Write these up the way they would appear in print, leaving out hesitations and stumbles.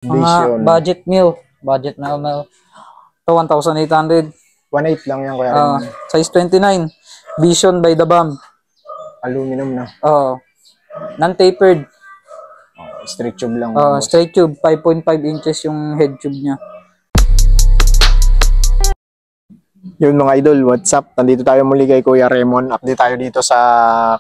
Vision. budget meal. Budget meal. Ito, 1,800. 1.8 lang yan, Kuya Raymond. Size 29. Vision by the Bomb. Aluminum na. Non-tapered. Straight tube lang. Mga boss. Straight tube. 5.5 inches yung head tube niya. Yun mga idol, what's up? Nandito tayo muli kay Kuya Raymond. Update tayo dito sa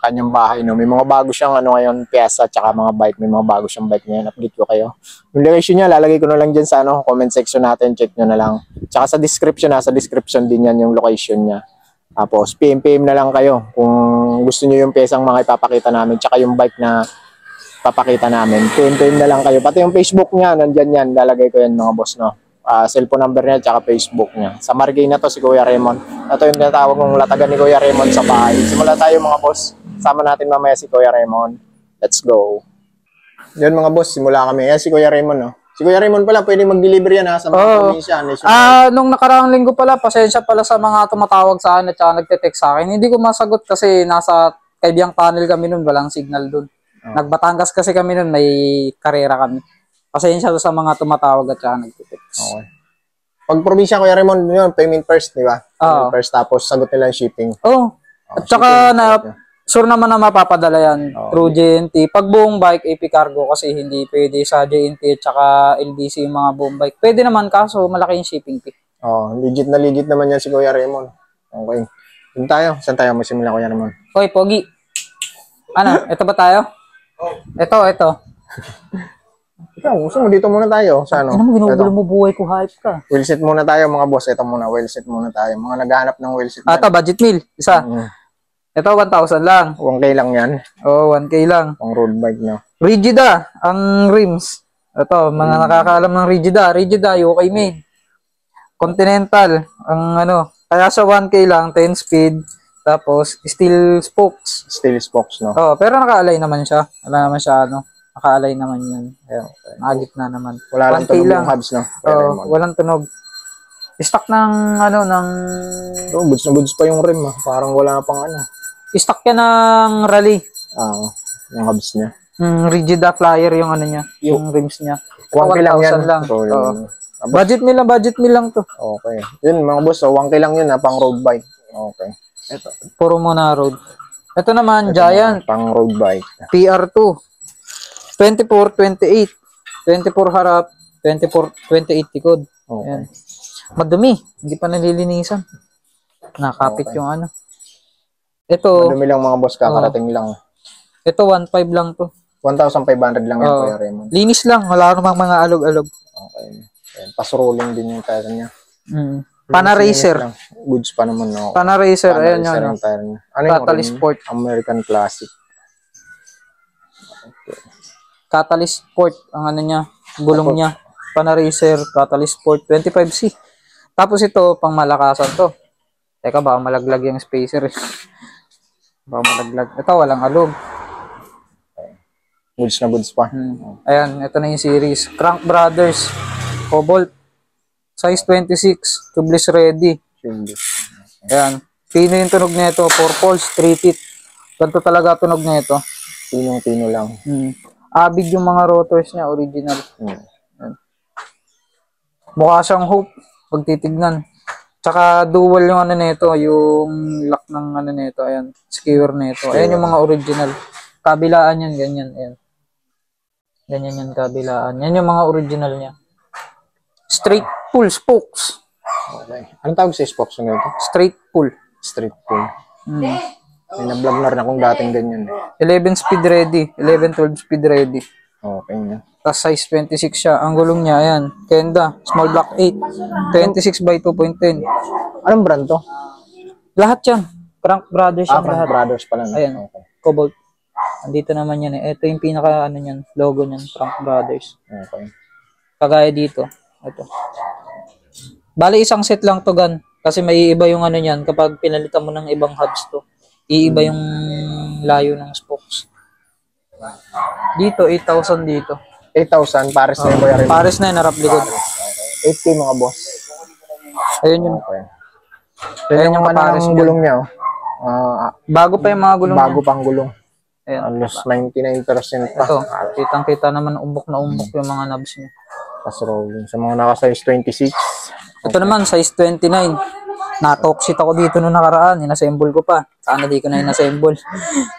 kanyang bahay. No? May mga bago siyang ngayon, pyesa, tsaka mga bike. May mga bago siyang bike ngayon. Update ko kayo. Yung location niya, lalagay ko na lang dyan sa comment section natin. Check nyo na lang. Tsaka sa description, nasa description din yan yung location niya. Tapos, PM na lang kayo kung gusto nyo yung pyesang mga ipapakita namin. Tsaka yung bike na papakita namin. PM na lang kayo. Pati yung Facebook niya, nandyan yan. Lalagay ko yan mga boss, no? Cellphone number niya tsaka Facebook niya. Sa Margay na to si Kuya Raymond. Ito yung tinatawag ng latagan ni Kuya Raymond sa bahay. Simula tayo mga boss. Sama natin mamaya si Kuya Raymond. Let's go. Yun mga boss, simula kami. Yan si Kuya Raymond, no? Si Kuya Raymond pala, pwede mag-deliver yan ha, sa mga probinsya. Nung nakaraang linggo pala, pasensya pala sa mga tumatawag sa akin at saka nagte-text sa akin. Hindi ko masagot kasi nasa kaibiyang tunnel kami nun, walang signal dun. Nagbatangas kasi kami nun, may karera kami. Pasensya sa mga tumatawag at saka nagte-text. Okay. Pag probinsya, Kuya Raymond, yun, payment first, di ba? Payment first, tapos sagot nila yung shipping. At saka sure naman na mapapadala yan through JNT. Pag buong bike, AP Cargo kasi hindi pwede sa JNT at saka LBC yung mga buong bike. Pwede naman kaso malaki yung shipping fee. Legit naman yan si Kuya Raymond. Okay. Doon tayo. Saan tayo magsimula, Kuya Raymond? Hoy, Pogi. Ano? Ito ba tayo? Ito. Ikaw, gusto mo dito muna tayo. Sa ano? Ano mo, ginugulo mo buhay ko, hype ka. Wheelset muna tayo mga boss. Ito muna, wheelset muna tayo. Mga naghahanap ng wheelset. Ito, budget meal. Isa. Ito, 1,000 lang. 1K lang yan. 1K lang. Pang road bike na. Rigida, ang rims. Ito, mga nakakaalam ng Rigida. Rigida, UK made. Continental, ang kaya sa 1K lang, 10 speed. Tapos, steel spokes. Steel spokes, no? Pero naka-align naman siya. Wala naman siya, naka-align naman yan. Nagit na naman. Wala lang tunog yung hubs, no? Walang tunog. Stock ng, buds na buds pa yung rim, Parang wala pang Stock yan ng rally. Yung hubs niya. Rigida flyer yung niya. Yung rims niya. 1K lang yan. Budget meal lang to. Okay. Yun, mga boss, 1K lang yun, pang road bike. Okay. Ito, puro muna road. Ito naman, Giant. Pang road bike. PR2. 24-28. 24 harap, 28 likod. Okay. Ayan. Madumi. Hindi pa nalilinisan. Nakapit yung Ito. Madumi lang mga boss, kakarating lang. Ito, 1.5 lang to. 1,500 lang yan, Kuya Raymond. Linis lang. Wala namang mga alog-alog. Okay. Pas-rolling din yung tire niya. Pana-racer. Goods pa naman, no? Pana-racer. Ayan yun. Catalyst Sport. American Classic. Okay. Catalyst Sport. Ang niya. Gulong niya. Pana-racer. Catalyst Sport. 25C. Tapos ito, pang malakasan to. Teka, baka malaglag yung spacer. Baka malaglag. Ito, walang alog. Goods na goods pa. Ayan, ito na yung series. Crank Brothers. Cobalt. Size 26. Tubeless ready. Ayan. Pino yung tunog nito. 4 poles, 3 teeth. Ganito talaga tunog nito. Pinong-pino lang. Abig yung mga rotors niya. Original. Mukha siyang Hope. Pag titignan. Tsaka dual yung nito. Yung lock ng nito. Ayan. Skewer nito. Ayan yung mga original. Kabilaan yan. Ganyan. Ayan. Ganyan yung kabilaan. Yan yung mga original niya. Straight pull spokes. Okay. Anong tawag sa spokes ng ito? Straight pull. Straight pull. May na-vlog na rin akong dating ganyan. 11 speed ready. 11-12 speed ready. Okay na. Tapos size 26 siya. Ang gulong niya, ayan. Kenda. Small block 8. 26 by 2.10. Anong brand to? Lahat yan. Crank Brothers yan. Crank Brothers pala. Ayan. Okay. Cobalt. Andito naman yan eh. Ito yung pinaka niyan, logo niyan. Crank Brothers. Okay. Kagaya dito. Ito. Bali isang set lang to gan. Kasi may iba yung niyan kapag pinalitan mo ng ibang hubs to. Iiba yung layo ng spokes. Dito, 8,000 dito. 8,000 pares na yung Kuya Raymond. Pares na yun, harap likod. 8K mga boss. Ayun yun. Okay. Ayun yung pares gulong niya. Bago pa yung mga gulong bago pang gulong. Ayan. Almost 99% pa. Ito, kitang-kita naman umbok na umbok yung mga knobs niya. Fast rolling. Sa mga naka-size 26. Ito naman, size 29. Na-toxic ako dito nung nakaraan. Inassemble ko pa. Sana di ko na inassemble.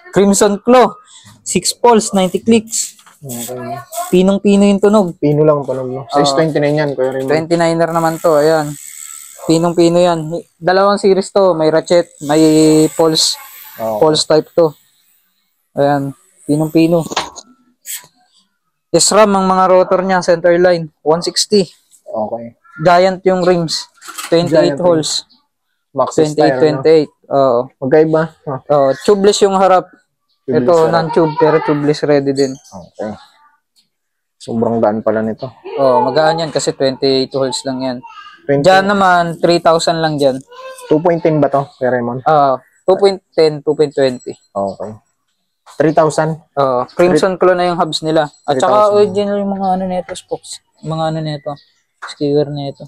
Crimson Claw. 6 poles, 90 clicks. Okay. Pinong-pino yung tunog. Pino lang pa no? Size 29 yan, Kuya Raymond. 29er naman to. Ayan. Pinong-pino yan. Dalawang series to. May ratchet, may pulse. Pulse type to. Ayan. Pinong-pino. SRAM ang mga rotor niya. Center line. 160. Okay. Giant yung rims. 28 Giant holes. Maxxis 28, 28. Oo. Magkaiba. Tubeless yung harap. Tubeless Ito, harap. non-tube, pero tubeless ready din. Okay. Sobrang gaan pala nito. Magaan yan kasi 28 holes lang yan. 20. Diyan naman, 3,000 lang dyan. 2.10 ba to, Kuya Raymond? 2.10, 2.20. Okay. 3,000? Crimson Claw na yung hubs nila. At 3,000. saka original yung mga ano nito, spokes. Mga ano nito, skewer nito.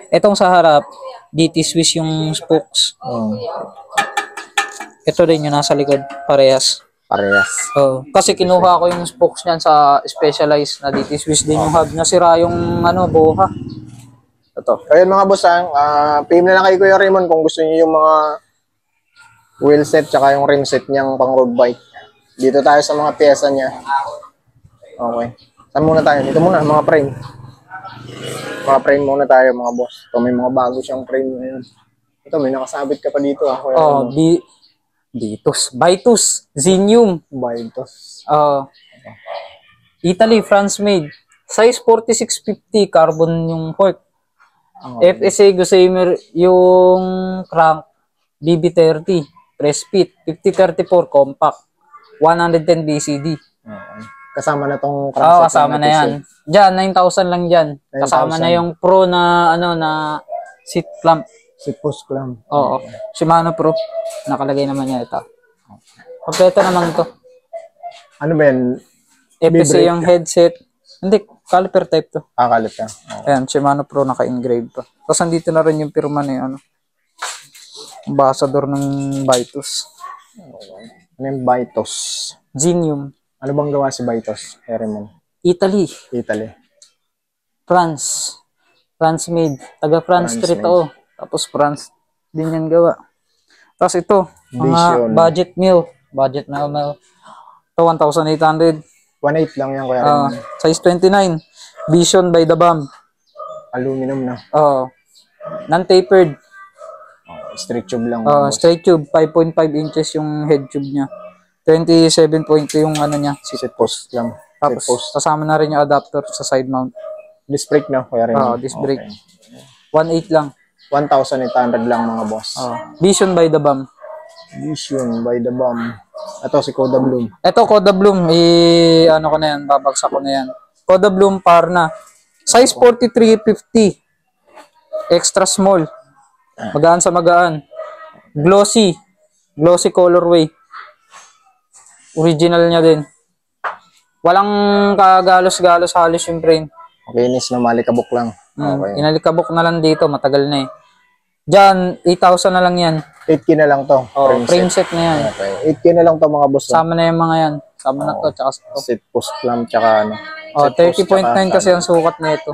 Itong sa harap, DT Swiss yung spokes. Ito din yung nasa likod, parehas. Parehas. Kasi kinuha ko yung spokes niyan sa Specialized na DT Swiss din yung hub. Nasira yung buha. Ito. Ayun mga boss, PM na lang kay Kuya Raymond kung gusto niyo yung mga wheel set tsaka yung rim set niyang pang road bike. Dito tayo sa mga pyesa niya. Okay. Saan muna tayo? Dito muna, mga frame. Mga frame muna tayo mga boss. Ito may mga bago siyang frame ngayon. Ito may nakasabit ka pa dito. Vitus, Xenium. Vitus. Italy, France made. Size 4650, carbon yung fork. FSA Gossamer yung crank, BB30, press fit, 5034 compact, 110 BCD. Kasama na tong crank set. Kasama na yan. Diyan, 9,000 lang dyan. 9,000. Kasama na yung Pro na na seat clamp. Seat post clamp. Shimano Pro. Nakalagay naman niya ito. Kompleto naman to. Ano ba yan? FSA yung headset. Hindi, caliper type to. Caliper. Ayan, Shimano Pro naka-engrave to. Tapos andito na rin yung pirma ni ambassador ng Vitus. Ano yung Vitus? Xenium. Ano bang gawa si Vitus, Raymond? Italy. France. France made. Taga France street to. Tapos France din yan gawa. Tapos ito, mga budget meal. Budget meal. Ito, 1,800. 1.8 lang yan, Kuya Raymond. Size 29. Vision by the Bomb. Aluminum na. Non-tapered. Straight tube lang. Straight tube. 5.5 inches yung head tube niya. 27.2 yung niya. Seat post lang. Tapos, kasama na rin yung adapter sa side mount. Disc brake na, Kuya Raymond. Disc brake. 1.8 lang. 1,800 lang mga boss. Vision by the Bomb. Vision by the Bomb. Ito si Coda Bloom. Ito, Coda Bloom. Ko na yan. Babagsak ko na yan. Coda Bloom par na. Size 4350. Extra small. Magaan sa magaan. Glossy. Glossy colorway. Original niya din. Walang kagalos-galos halos yung frame. Kinis na malikabok lang. Inalikabok na lang dito. Matagal na eh. Diyan, 8,000 na lang yan. 8K na lang to. Frame set na yan. 8K na lang to mga boss. Sama na yung mga yan. Sama na to. Tsaka to. Seat post clamp tsaka 30.9 kasi ang sukat na ito.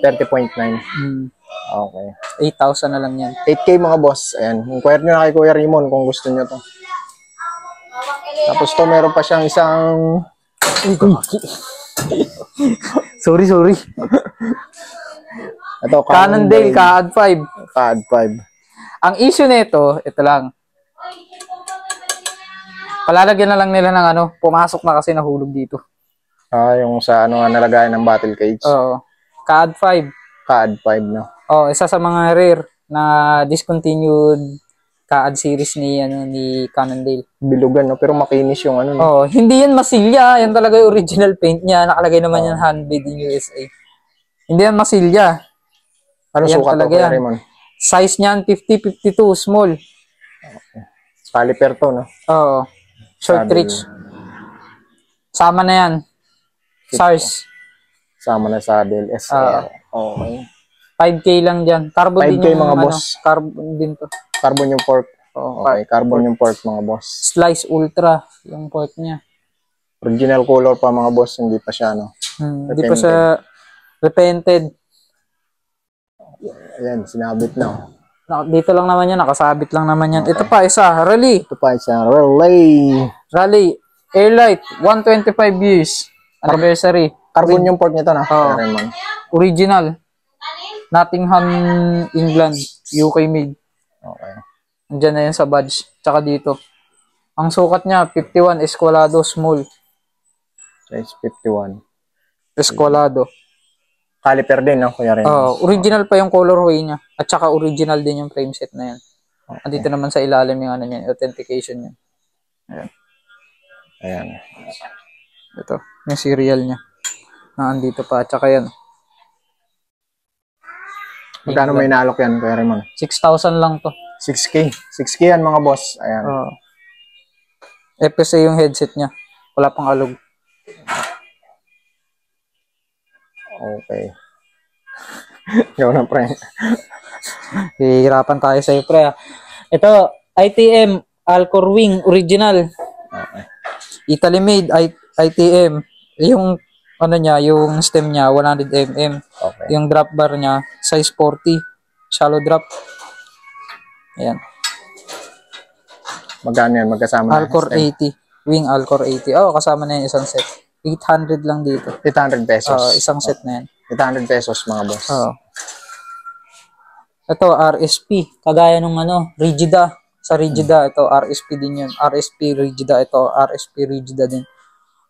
30.9. Okay. 8,000 na lang yan. 8K mga boss. Ayan. Inquire nyo na kay Kuya Raymond kung gusto nyo to. Tapos to meron pa siyang isang... sorry. Ito, Cannondale CAD 5. CAD 5. Ang issue nito, ito lang. Palalagyan na lang nila ng pumasok na kasi nahulog dito. Yung sa nalagayan ng battle cage. CAD 5. CAD 5 no. Isa sa mga rare na discontinued CAD series ni Cannondale. Bilugan no, pero makinis yung hindi yan masilya, yan talaga yung original paint niya. Nakalagay naman yan handmade in USA. Hindi yan masilya. Ano sukat to, Kuya Raymond? Size niyan 50-52 small. Caliper to no. Short reach. Sama na yan. SARS. Sama na saddle SR. Okay. 5K lang diyan. Carbon 5K din yung mga boss. Carbon din to. Carbon yung fork. Okay, carbon yung fork mga boss. Slice Ultra yung fork niya. Original color pa mga boss, hindi pa siya Hindi pa siya repented. Ayan, sinabit na. Dito lang naman yan, nakasabit lang naman yan. Ito pa isa, Rally. Ito pa isang Rally Airlight, 125 years anniversary. Carbon yung port nito na. Raymond. Original. Nottingham, England, UK made. Okay. Andiyan na yan sa badge. Tsaka dito. Ang sukat niya, 51 Esqualado small. Size 51. Esqualado. Caliper din, no? Kuya rin. Original pa yung colorway niya. At saka original din yung frame set na yan. Okay. Andito naman sa ilalim yung ano niya, authentication niya. Ayan. Ito, yung serial niya. Andito pa. At saka yan. Magkano may nalok yan, Kuya Raymond? 6,000 lang to. 6K. 6K yan, mga boss. Ayan. FSA yung headset niya. Wala pang alog. Okay. Ikaw na, pre. Hihirapan tayo sa'yo, pre. Ito, ITM Alcor Wing Original. Okay. Italy made ITM. Yung ano niya, yung stem niya 100 mm. Okay. Yung drop bar niya size 40. Shallow drop. Ayan. Magkano yan? Magkasama na. Alcor 80. Wing Alcor 80. Kasama na yung isang set. 800 lang dito. 800 pesos. Isang set na yan. 800 pesos, mga boss. Ito, RSP. Kagaya nung Rigida. Sa Rigida, ito, RSP din yun. RSP Rigida, ito, RSP Rigida din.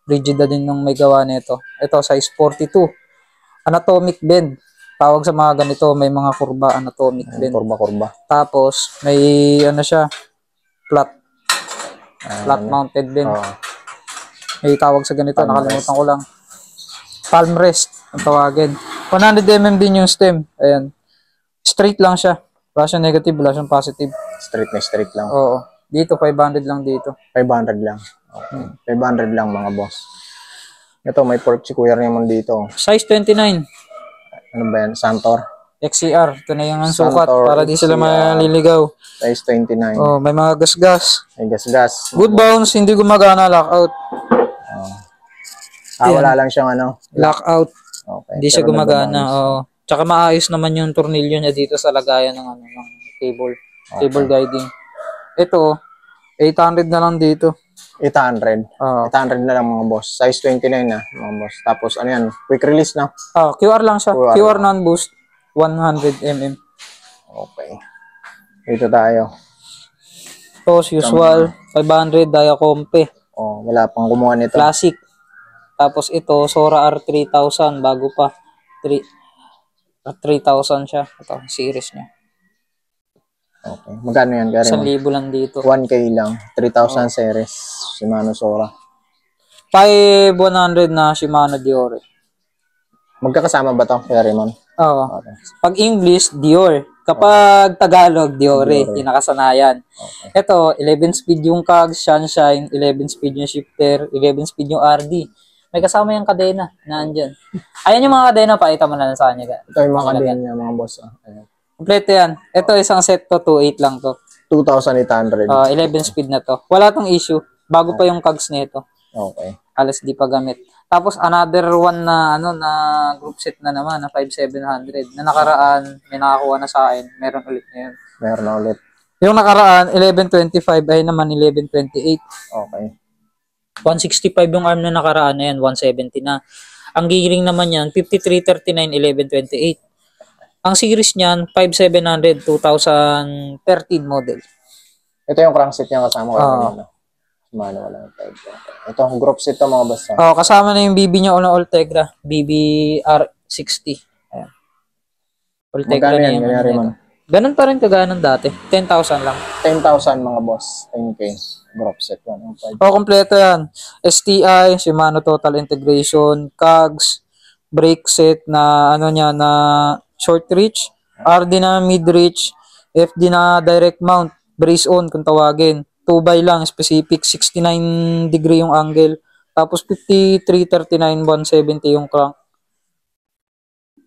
Rigida din nung may gawa nito. Ito, size 42. Anatomic bend. Tawag sa mga ganito, may mga kurba, anatomic bend. Kurba-kurba. Tapos, may siya, flat. Flat mounted bend. May tawag sa ganito, nakalimutan ko lang. Palm rest, ang tawagin. 100 mm din yung stem. Ayan. Straight lang siya. Wala siyang negative, wala siyang positive. Straight na straight lang. Oo. Dito, 500 lang dito. 500 lang. Okay. 500 lang, mga boss. Ito, may port si Kuya Raymond dito. Size 29. Ano ba yan? Santor? XCR. Ito na yung sukat para di sila maliligaw. Size 29. May mga gas-gas. May gas-gas. Good bounce, hindi gumagana, lockout. Wala lang siyang lockout. Okay. Hindi siya gumagana. Tsaka maayos naman yung tornilyo niya dito sa lagayan ng ng cable. Okay. Cable guiding. Ito, 800 na lang dito. 800. 800 na lang, mga boss. Size 29 na, mga boss. Tapos ano yan? Quick release na. QR lang siya. QR non-boost. 100 mm. Okay. Dito tayo. Tos usual 500 Diacompe. Wala pang kumuha nito. Classic. Tapos ito Sora R3000 bago pa. 3,000 siya. Ito series niya. Okay. Magkano yan, Gary? 1,000 lang dito. 1K lang. 3,000 series. Shimano Sora. 5,100 na Shimano Dior. Magkakasama ba ito, Gary Mon? Oo. Okay. Pag English, Dior. Kapag Tagalog, Diore. Yung nakasanayan. Okay. Ito, 11 speed yung cogs, Sunshine, 11 speed yung shifter, 11 speed yung RD. May kasama yung kadena na andyan. Ayan yung mga kadena, pakita mo na lang sa kanya. Ito yung mga kadena, mga boss. Ayan. Kompleto yan. Ito, isang set to, 2.8 lang to. 2,800. 11 speed na to. Wala tong issue. Bago pa yung cogs nito. Okay. Halos di pa gamit. Tapos another one na na group set na naman na 5,700 na nakaraan may nakakuha na sa akin. Meron ulit ngayon. Meron na ulit. Yung nakaraan 1125 ay naman 1128. Okay. 165 yung arm na nakaraan na yan, 170 na. Ang gearing naman yan 5339 1128. Ang series niyan 5700 2013 model. Ito yung crankset niya kasama ko. Shimano wala. Ito ang group set to, mga boss. Kasama na yung BB niya Ultegra, BB R60. Ayan. Ultegra na yung ganun pa rin kagaya ng dati. 10,000 lang. 10,000 mga boss. 10K. Group set yan. Kompleto yan. STI, Shimano Total Integration, cogs, brake set na na short reach, RD na mid reach, FD na direct mount, brace on kung tawagin. 2x lang, specific, 69 degree yung angle. Tapos 53, 39, 170 yung crank.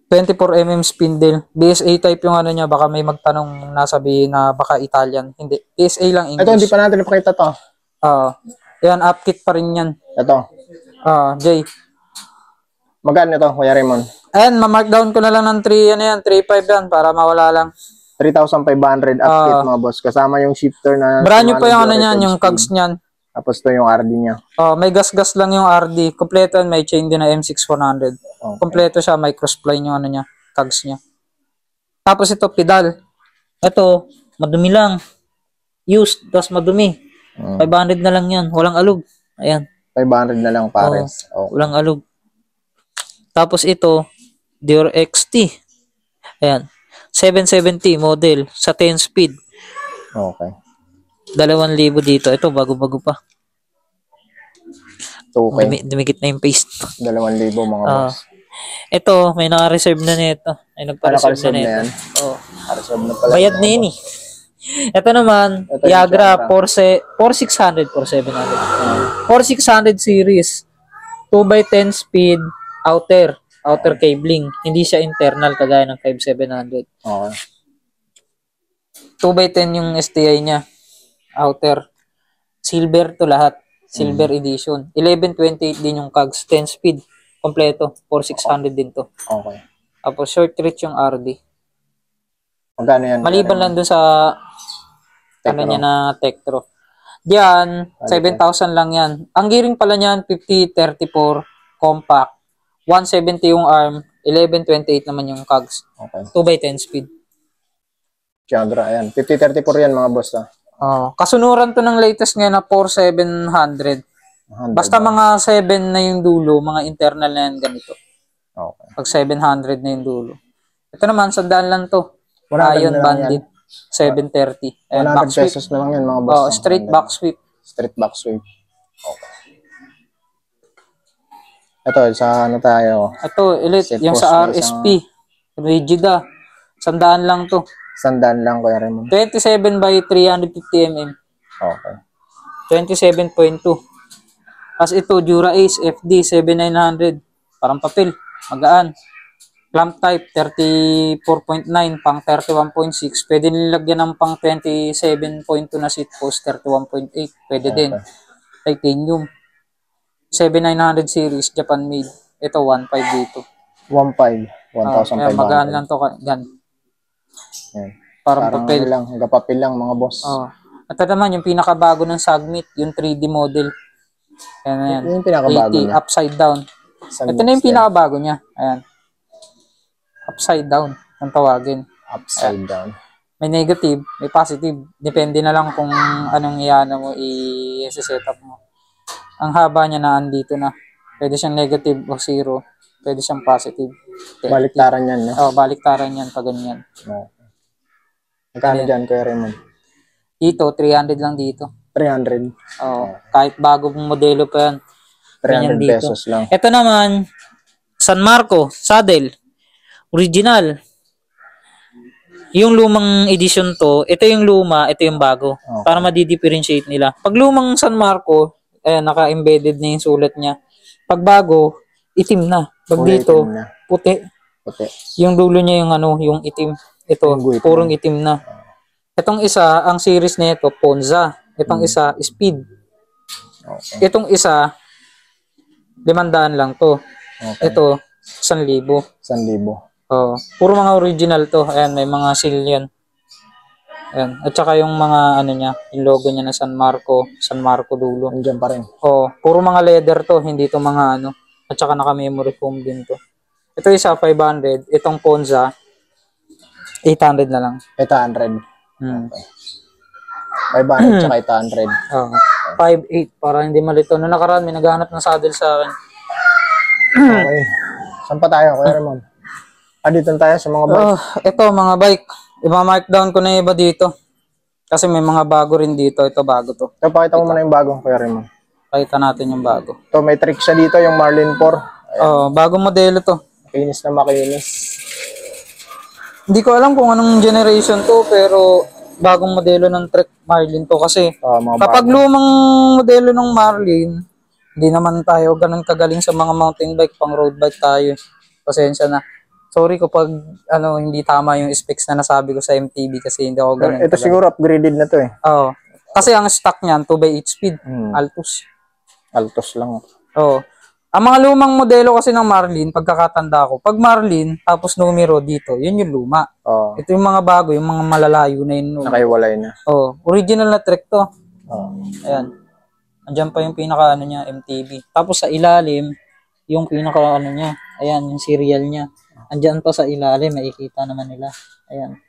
24mm spindle. BSA type yung niya, baka may magtanong nasabihin na baka Italian. Hindi, PSA lang English. Ito, hindi pa natin napakita to. Yan, upkit pa rin yan. Ito. Jay. Magkano ito, Kuya Raymond? Ayan, ma-markdown ko na lang ng 3, ano yan, 3.5 yan, para mawala lang. 3,500 update mga boss. Kasama yung shifter na... Brand new pa yung ano niyan, yung cogs niyan. Tapos to yung RD niya. May gas-gas lang yung RD. Kompleto yan, may chain din na M6100. Okay. Kompleto siya, may cross-spline yung ano niya, cogs niya. Tapos ito, pedal. Ito, madumi lang. Used, tapos madumi. 500 na lang yan, walang alog. Ayan. 500 na lang pares. Okay. Walang alog. Tapos ito, Dior XT. Ayan. 770 model sa 10 speed. Okay. 2,000 dito. Ito, bago-bago pa. Okay. Dumikit na yung paste. 2,000 mga boss. Ito, may naka-reserve na nito. Ay, nagpa-reserve na nito. Na pala. Bayad na yun eh. Ito naman, Viagra 4600, 4700. 4600 series. 2x10 speed, outer cabling. Hindi siya internal kagaya ng 5700. Okay. 2x10 yung STI niya. Outer. Silver to lahat. Silver edition. 1128 din yung cogs. 10 speed. Kompleto. 4600 din to. Okay. Tapos short reach yung RD. Magkano yan? Maliban lang dun sa ano niya na Tektro. Diyan, 7,000 lang yan. Ang gearing pala niyan, 5034 compact. 170 yung arm. 1128 naman yung cogs. Okay. 2x10 speed. Viagra, ayan. 5034 yan mga boss ha. Kasunuran to ng latest ngayon na 4700. Basta mga 7 na yung dulo, mga internal na yan ganito. Okay. Pag 700 na yung dulo. Ito naman, sandaan lang to. Ion Bandit. 730. 100 pesos na lang yan mga boss. Straight back sweep. Straight back sweep. Okay. Ito, sa ano tayo? Ito, Elite. Yung sa RSP. Rigida. Sandaan lang to. Sandaan lang, Kuya Raymond. 27 by 350 mm. Okay. 27.2. Tapos ito, Dura Ace FD 7900. Parang papel. Magaan. Clamp type 34.9 pang 31.6. Pwede nilagyan ng pang 27.2 na seat post 31.8. Pwede din. Titanium. 7900 series Japan made. Ito 1.5 dito. 1.5. 1,500. Magaan lang to. Gan. Yan. Parang papel. Lang, papel lang mga boss. Ito naman yung pinakabago ng Sagmit, yung 3D model. Ayan. Yung pinakabago 80, upside down. Ito na yung pinakabago niya. Ayan. Upside down ang tawagin. Upside down. May negative, may positive. Depende na lang kung anong iano mo i-set up mo. Ang haba niya na andito na. Pwede siyang negative o zero. Pwede siyang positive. Baliktaran yan, no? Baliktaran yan pag ganyan. Magkano dyan, Kuya Raymond? Dito, 300 lang dito. 300. Kahit bagong modelo pa yan. 300 pesos lang. Ito naman, San Marco, saddle. Original. Yung lumang edition to, ito yung luma, ito yung bago. Para madi-differentiate nila. Pag lumang San Marco, naka-embedded na yung sulat niya. Pag bago, itim na. Pag dito, puti. Yung dulo niya yung yung itim. Ito, purong itim na. Itong isa, ang series na ito, Ponza. Itong isa, Speed. Itong isa, 500 lang to. Ito, 1,000. 1,000. Puro mga original to. Ayan, may mga seal yan. Ayan. At saka yung mga niya, yung logo niya na San Marco dulo. Andiyan pa rin. Puro mga leather to, hindi to mga At saka naka-memory foam din to. Ito isa, 500. Itong Ponza, 800 na lang. 800. Okay. 500 tsaka 800. 5.8 para hindi malito. Noong nakaraan, may naghahanap ng saddle sa akin. Okay. Saan pa tayo, Kuya Ramon? Dito tayo sa mga bike. Ito, mga bike. I-markdown ko na iba dito. Kasi may mga bago rin dito. Ito, bago to. Pakita mo muna yung bago, Kuya Ramon. Pakita natin yung bago. Ito, may trick siya dito, yung Marlin 4. Bagong modelo to. Makinis na makinis. Hindi ko alam kung anong generation to, pero bagong modelo ng Trek Marlin to. Kasi kapag lumang modelo ng Marlin, hindi naman tayo ganun kagaling sa mga mountain bike, pang road bike tayo. Pasensya na. Sorry ko pag hindi tama yung specs na nasabi ko sa MTB kasi hindi ako ganun. Ito siguro upgraded na to eh. Kasi ang stock niyan 2x8 speed, Altus. Altos lang. Ang mga lumang modelo kasi ng Marlin, pagkakatanda ko, pag Marlin, tapos numero dito, yun yung luma. Oh, Ito yung mga bago, yung mga malalayo na yun. nakaiwalay na. Oh, original na trek to. Oh. Ayan. Andiyan pa yung pinaka ano niya, MTB. Tapos sa ilalim, yung pinaka ano niya, ayan, yung serial niya. Andiyan pa sa ilalim, makikita naman nila. Ayan.